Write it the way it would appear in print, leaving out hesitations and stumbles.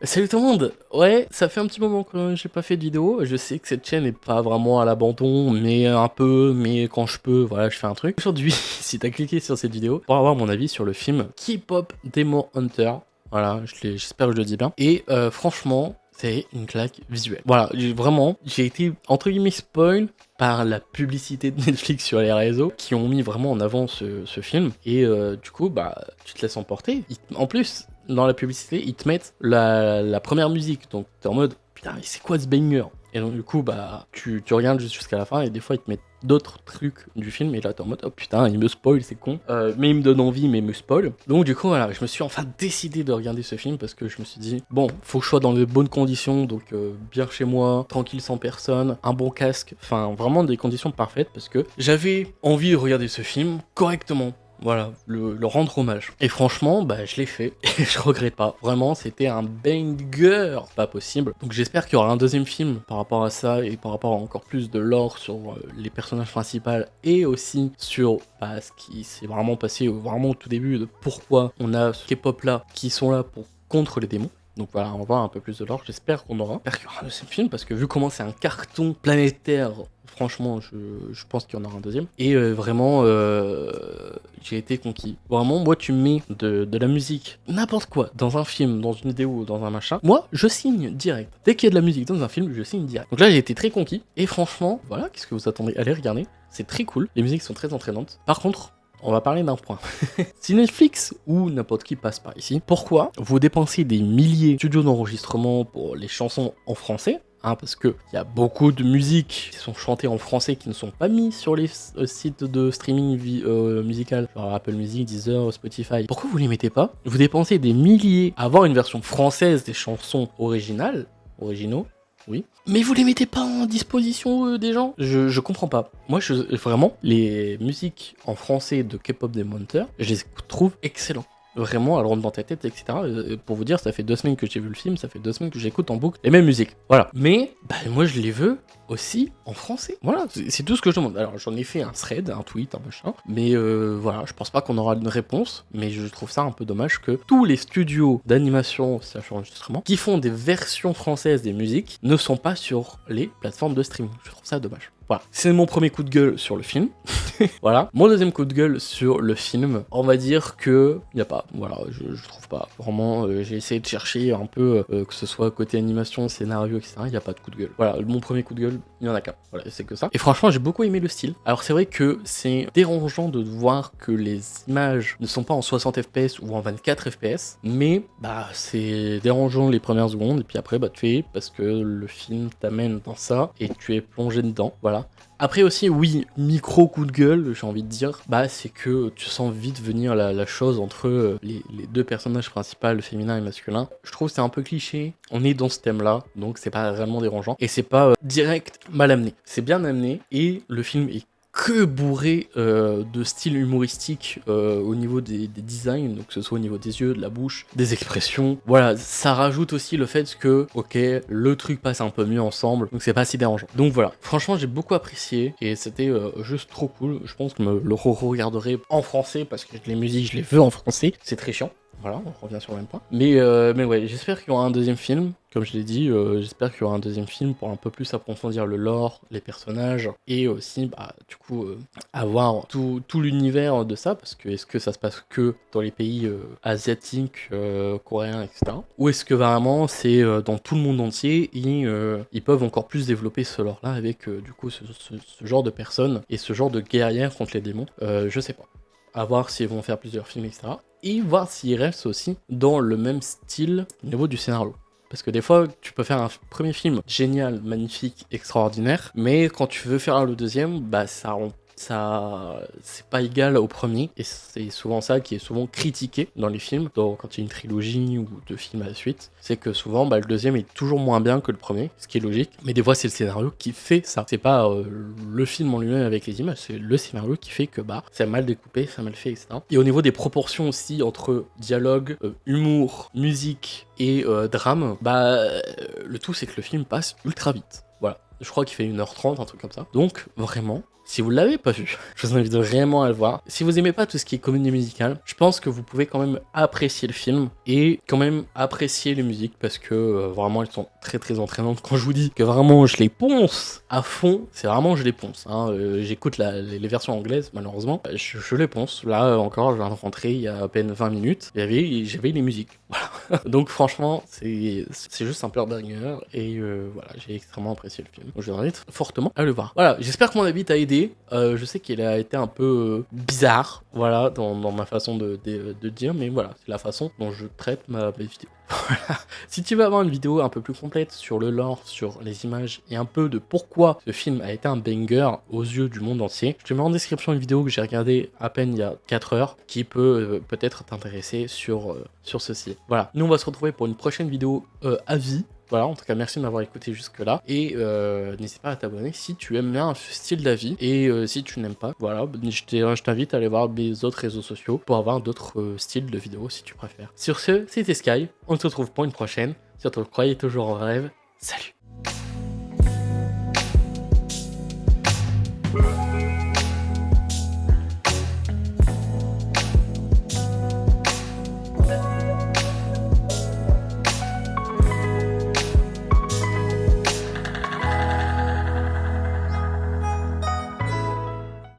Salut tout le monde. Ouais, ça fait un petit moment que j'ai pas fait de vidéo. Je sais que cette chaîne est pas vraiment à l'abandon, mais un peu, mais quand je peux, voilà, je fais un truc. Aujourd'hui, si t'as cliqué sur cette vidéo pour avoir mon avis sur le film K-pop Demon Hunter, voilà, j'espère que je le dis bien. Et franchement, c'est une claque visuelle. Voilà, j'ai été entre guillemets spoil par la publicité de Netflix sur les réseaux qui ont mis vraiment en avant ce film. Et du coup, bah, tu te laisses emporter. En plus, dans la publicité, ils te mettent la première musique. Donc, t'es en mode, putain, mais c'est quoi ce banger? Et donc, du coup, bah, tu regardes jusqu'à la fin et des fois, ils te mettent d'autres trucs du film. Et là, t'es en mode, oh putain, il me spoil, c'est con. Mais il me donne envie, mais il me spoil. Donc, du coup, voilà, je me suis enfin décidé de regarder ce film parce que je me suis dit, bon, faut que je sois dans de bonnes conditions. Donc, bien chez moi, tranquille, sans personne, un bon casque. Enfin, vraiment des conditions parfaites parce que j'avais envie de regarder ce film correctement. Voilà, le rendre hommage. Et franchement, bah, je l'ai fait et je regrette pas. Vraiment, c'était un banger, pas possible. Donc j'espère qu'il y aura un deuxième film par rapport à ça et par rapport à encore plus de lore sur les personnages principaux et aussi sur bah, ce qui s'est vraiment passé vraiment au tout début de pourquoi on a ce K-pop là qui sont là pour contre les démons. Donc voilà, on va voir un peu plus de lore, j'espère qu'on aura. J'espère qu'il y aura un deuxième film, parce que vu comment c'est un carton planétaire, franchement, je pense qu'il y en aura un deuxième. Et vraiment, j'ai été conquis. Vraiment, moi, tu mets de la musique, n'importe quoi, dans un film, dans une vidéo, dans un machin, moi, je signe direct. Dès qu'il y a de la musique dans un film, je signe direct. Donc là, j'ai été très conquis. Et franchement, voilà, qu'est-ce que vous attendez? Allez regarder, c'est très cool. Les musiques sont très entraînantes. Par contre, on va parler d'un point. Si Netflix ou n'importe qui passe par ici, pourquoi vous dépensez des milliers de studios d'enregistrement pour les chansons en français, parce qu'il y a beaucoup de musiques qui sont chantées en français qui ne sont pas mis sur les sites de streaming musical, genre Apple Music, Deezer, Spotify. Pourquoi vous les mettez pas? Vous dépensez des milliers à avoir une version française des chansons originaux, oui. Mais vous les mettez pas en disposition des gens? Je comprends pas. Moi, vraiment, les musiques en français de K-pop Demon Hunter, je les trouve excellents. Vraiment, elles rentrent dans ta tête, etc. Pour vous dire, ça fait 2 semaines que j'ai vu le film, ça fait 2 semaines que j'écoute en boucle les mêmes musiques. Voilà. Mais, bah, moi, je les veux aussi en français. Voilà, c'est tout ce que je demande. Alors, j'en ai fait un thread, un tweet, un machin. Mais voilà, je pense pas qu'on aura une réponse. Mais je trouve ça un peu dommage que tous les studios d'animation, slash enregistrement, qui font des versions françaises des musiques, ne sont pas sur les plateformes de streaming. Je trouve ça dommage. Voilà, c'est mon premier coup de gueule sur le film. Voilà, mon deuxième coup de gueule sur le film, on va dire que y a pas, voilà, je trouve pas. Vraiment, j'ai essayé de chercher un peu, que ce soit côté animation, scénario, etc. Il y a pas de coup de gueule. Voilà, mon premier coup de gueule, il y en a qu'un. Voilà, c'est que ça. Et franchement, j'ai beaucoup aimé le style. Alors c'est vrai que c'est dérangeant de voir que les images ne sont pas en 60 fps ou en 24 fps, mais bah c'est dérangeant les premières secondes et puis après bah tu fais parce que le film t'amène dans ça et tu es plongé dedans. Voilà. Après aussi, oui, micro coup de gueule, j'ai envie de dire, bah c'est que tu sens vite venir la chose entre les deux personnages principaux, féminin et masculin. Je trouve que c'est un peu cliché, on est dans ce thème-là, donc c'est pas vraiment dérangeant. Et c'est pas direct mal amené, c'est bien amené, et le film est que bourré de style humoristique au niveau des designs, donc que ce soit au niveau des yeux, de la bouche, des expressions. Voilà, ça rajoute aussi le fait que, ok, le truc passe un peu mieux ensemble, donc c'est pas si dérangeant. Donc voilà, franchement j'ai beaucoup apprécié et c'était juste trop cool. Je pense que je me le re-regarderai en français parce que les musiques je les veux en français, c'est très chiant. Voilà, on revient sur le même point. Mais ouais, j'espère qu'il y aura un deuxième film. Comme je l'ai dit, j'espère qu'il y aura un deuxième film pour un peu plus approfondir le lore, les personnages, et aussi, bah, du coup, avoir tout l'univers de ça, parce que est-ce que ça se passe que dans les pays asiatiques, coréens, etc. Ou est-ce que vraiment c'est dans tout le monde entier, et ils peuvent encore plus développer ce lore-là avec, du coup, ce genre de personnes, et ce genre de guerrières contre les démons. Je sais pas. À voir s'ils vont faire plusieurs films, etc. Et voir s'ils restent aussi dans le même style au niveau du scénario. Parce que des fois, tu peux faire un premier film génial, magnifique, extraordinaire, mais quand tu veux faire le deuxième, bah ça c'est pas égal au premier, et c'est souvent ça qui est souvent critiqué dans les films. Donc quand il y a une trilogie ou 2 films à la suite, c'est que souvent bah, le deuxième est toujours moins bien que le premier, ce qui est logique, mais des fois c'est le scénario qui fait ça. C'est pas le film en lui-même avec les images, c'est le scénario qui fait que bah c'est mal découpé, c'est mal fait, etc. Et au niveau des proportions aussi entre dialogue, humour, musique et drame, bah le tout c'est que le film passe ultra vite. Voilà, je crois qu'il fait 1h30, un truc comme ça. Donc vraiment, Si vous l'avez pas vu, je vous invite vraiment à le voir. Si vous aimez pas tout ce qui est comédie musicale, je pense que vous pouvez quand même apprécier le film et quand même apprécier les musiques parce que vraiment elles sont très très entraînantes. Quand je vous dis que vraiment je les ponce à fond, c'est vraiment je les ponce. Hein. J'écoute les versions anglaises malheureusement, je les ponce. Là encore, je viens de rentrer il y a à peine 20 minutes, j'avais les musiques. Voilà. Donc franchement, c'est juste un pur banger et voilà, j'ai extrêmement apprécié le film. Donc je vous invite fortement à le voir. Voilà, j'espère que mon avis t'a aidé. Je sais qu'il a été un peu bizarre, voilà, dans ma façon de dire, mais voilà, c'est la façon dont je traite mes vidéos. Voilà. Si tu veux avoir une vidéo un peu plus complète sur le lore, sur les images et un peu de pourquoi ce film a été un banger aux yeux du monde entier, je te mets en description une vidéo que j'ai regardée à peine il y a 4 heures qui peut peut-être t'intéresser sur ceci. Voilà, nous on va se retrouver pour une prochaine vidéo avis. Voilà, en tout cas, merci de m'avoir écouté jusque-là. Et n'hésite pas à t'abonner si tu aimes bien ce style d'avis. Et si tu n'aimes pas, voilà, je t'invite à aller voir mes autres réseaux sociaux pour avoir d'autres styles de vidéos si tu préfères. Sur ce, c'était Sky. On se retrouve pour une prochaine. Surtout, croyez toujours en rêve. Salut!